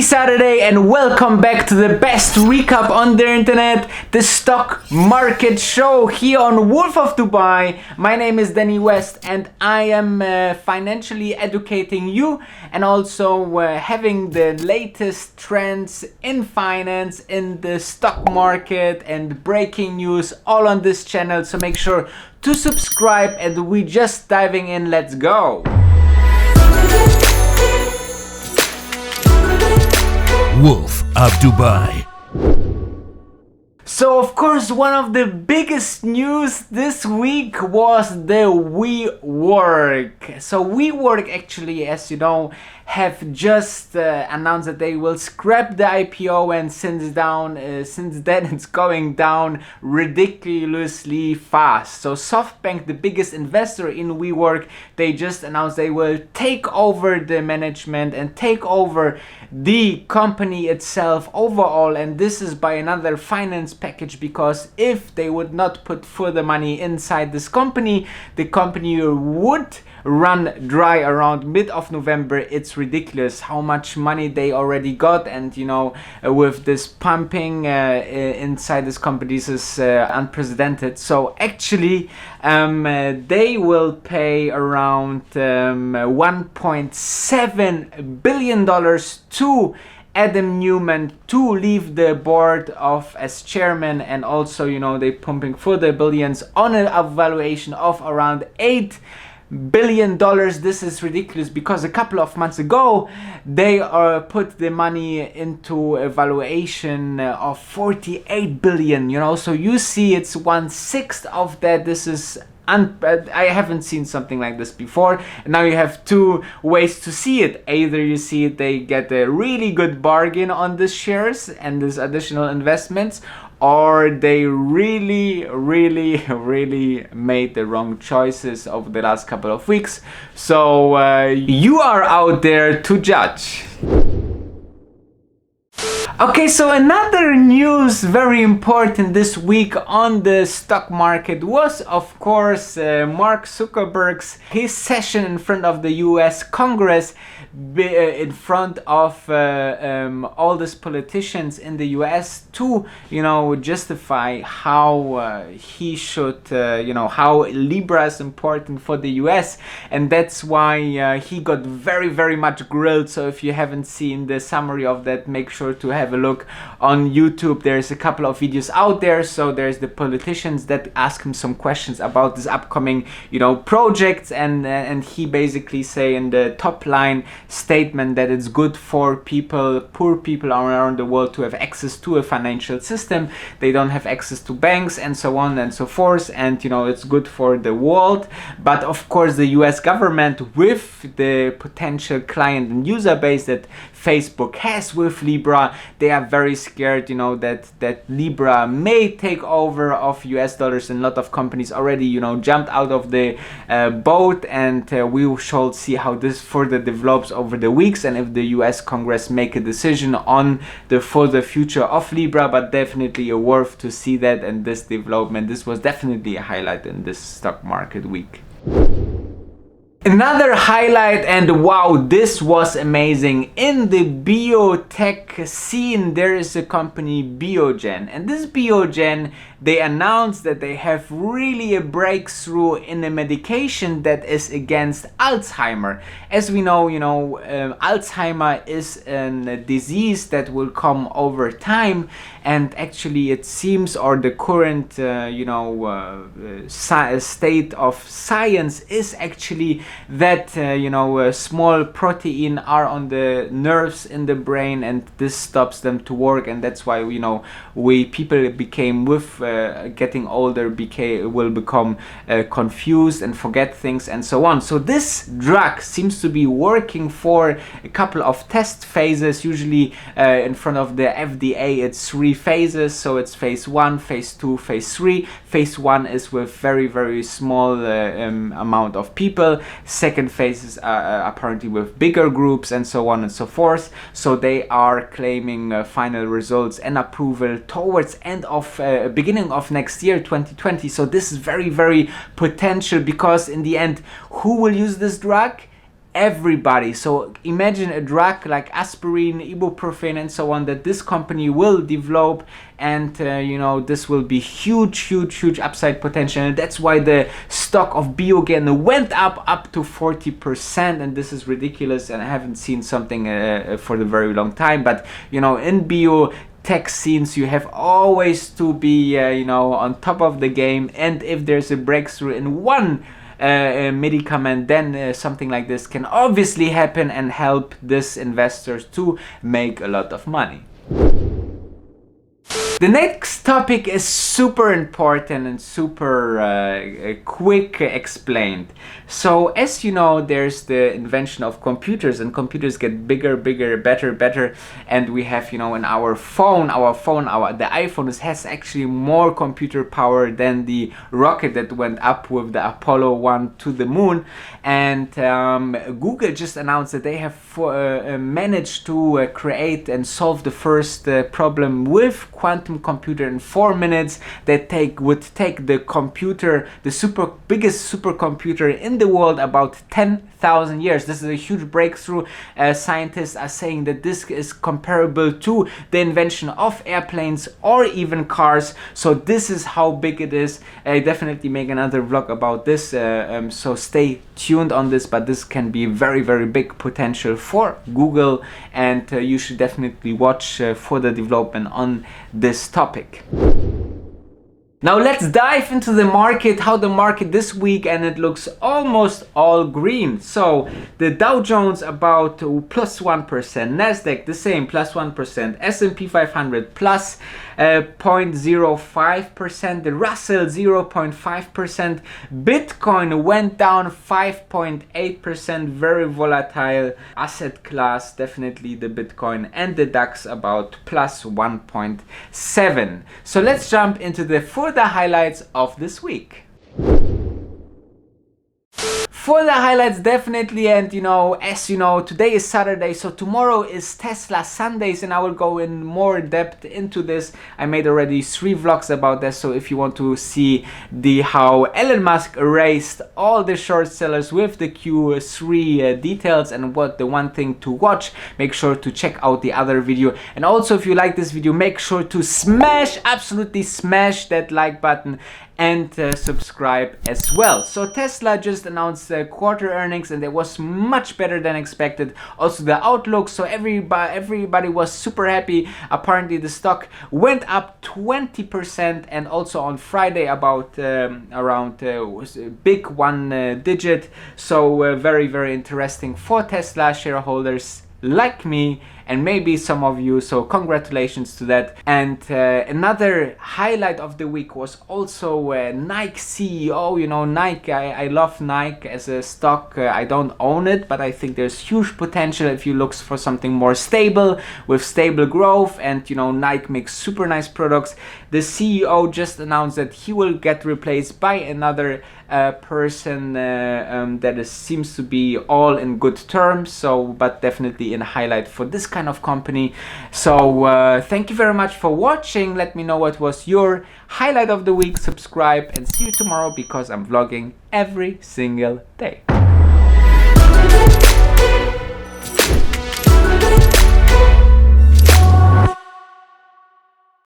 Saturday and welcome back to the best recap on the internet, the stock market show here on Wolf of Dubai. My name is Danny West and I am financially educating you and also having the latest trends in finance, in the stock market and breaking news all on this channel. So make sure to subscribe and we just diving in. Let's go. Wolf of Dubai. So of course one of the biggest news this week was the WeWork. So WeWork actually, as you know, have just announced that they will scrap the IPO, and since then it's going down ridiculously fast. So SoftBank, the biggest investor in WeWork, they just announced they will take over the management and take over the company itself overall, and this is by another finance package, because if they would not put further money inside this company, the company would run dry around mid of November. It's ridiculous how much money they already got, and you know, with this pumping inside this company, this is unprecedented. So actually they will pay around $1.7 billion to Adam Newman to leave the board of as chairman, and also, you know, they pumping further billions on an evaluation of around $8 billion. This is ridiculous because a couple of months ago they put the money into a valuation of 48 billion, you know, so you see it's 1/6 of that. This is I haven't seen something like this before. And now you have two ways to see it. Either you see it, they get a really good bargain on these shares and these additional investments, or they really made the wrong choices over the last couple of weeks. So you are out there to judge. Okay, so another news very important this week on the stock market was, of course, Mark Zuckerberg's his session in front of the US Congress, in front of all these politicians in the US to, you know, justify how he should, you know, how Libra is important for the US, and that's why he got very much grilled. So if you haven't seen the summary of that, make sure to have a look on YouTube. There's a couple of videos out there. So there's the politicians that ask him some questions about this upcoming, you know, projects, and he basically say in the top line statement that it's good for people, poor people around the world, to have access to a financial system. They don't have access to banks and so on and so forth, and you know, it's good for the world. But of course the US government, with the potential client and user base that Facebook has with Libra, they are very scared, you know, that Libra may take over of US dollars, and a lot of companies already, you know, jumped out of the boat, and we shall see how this further develops over the weeks, and if the US Congress make a decision on the further future of Libra. But definitely worth to see that, and this development, this was definitely a highlight in this stock market week. Another highlight, and wow, this was amazing, in the biotech scene, there is a company, Biogen, and this Biogen, they announced that they have really a breakthrough in a medication that is against Alzheimer. As we know, you know, Alzheimer is a disease that will come over time, and actually it seems, or the current you know, state of science is actually that you know, small protein are on the nerves in the brain, and this stops them to work, and that's why, you know, people became with getting older will become confused and forget things and so on. So this drug seems to be working for a couple of test phases. Usually in front of the FDA it's 3 phases, so it's phase 1, phase 2, phase 3. Phase 1 is with very small amount of people. Second phase is apparently with bigger groups and so on and so forth. So they are claiming final results and approval towards end of beginning of next year, 2020. So this is very potential, because in the end, who will use this drug? everybody. So imagine a drug like aspirin, ibuprofen, and so on that this company will develop, and this will be huge upside potential. And that's why the stock of Biogen went up to 40%, and this is ridiculous, and I haven't seen something for a very long time. But in biotech scenes, you have always to be on top of the game, and if there's a breakthrough in one medicament, then something like this can obviously happen and help this investors to make a lot of money. The next topic is super important and super quick explained. So as you know, there's the invention of computers, and computers get bigger, better, and we have in our phone, the iPhone has actually more computer power than the rocket that went up with the Apollo 1 to the moon. And Google just announced that they have managed to create and solve the first problem with quantum computer in 4 minutes. That would take the computer, the biggest supercomputer in the world, about 10,000 years. This is a huge breakthrough. Scientists are saying that this is comparable to the invention of airplanes or even cars. So this is how big it is. I definitely make another vlog about this, so stay tuned on this, but this can be very big potential for Google, and you should definitely watch for the development on this topic. Now let's dive into the market, how the market this week, and it looks almost all green. So the Dow Jones about plus 1%, Nasdaq the same, plus 1%, S&P 500 plus 0.05%, the Russell 0.5%, Bitcoin went down 5.8%, very volatile asset class, definitely the Bitcoin, and the DAX about plus 1.7. So let's jump into the further highlights of this week. For the highlights, definitely, and as you know, today is Saturday, so tomorrow is Tesla Sundays, and I will go in more depth into this. I made already 3 vlogs about this, so if you want to see how Elon Musk erased all the short sellers with the Q3 details and what the one thing to watch, make sure to check out the other video. And also, if you like this video, make sure to absolutely smash that like button and subscribe as well. So Tesla just announced quarter earnings, and it was much better than expected. Also the outlook, so everybody was super happy. Apparently the stock went up 20%, and also on Friday about around was a big 1 digit. So very interesting for Tesla shareholders like me and maybe some of you, so congratulations to that. And another highlight of the week was also Nike CEO. Nike, I love Nike as a stock. I don't own it, but I think there's huge potential if you look for something more stable with stable growth. And Nike makes super nice products. The CEO just announced that he will get replaced by another person that seems to be all in good terms. So, but definitely in highlight for this kind of company. So thank you very much for watching. Let me know what was your highlight of the week. Subscribe, and see you tomorrow, because I'm vlogging every single day.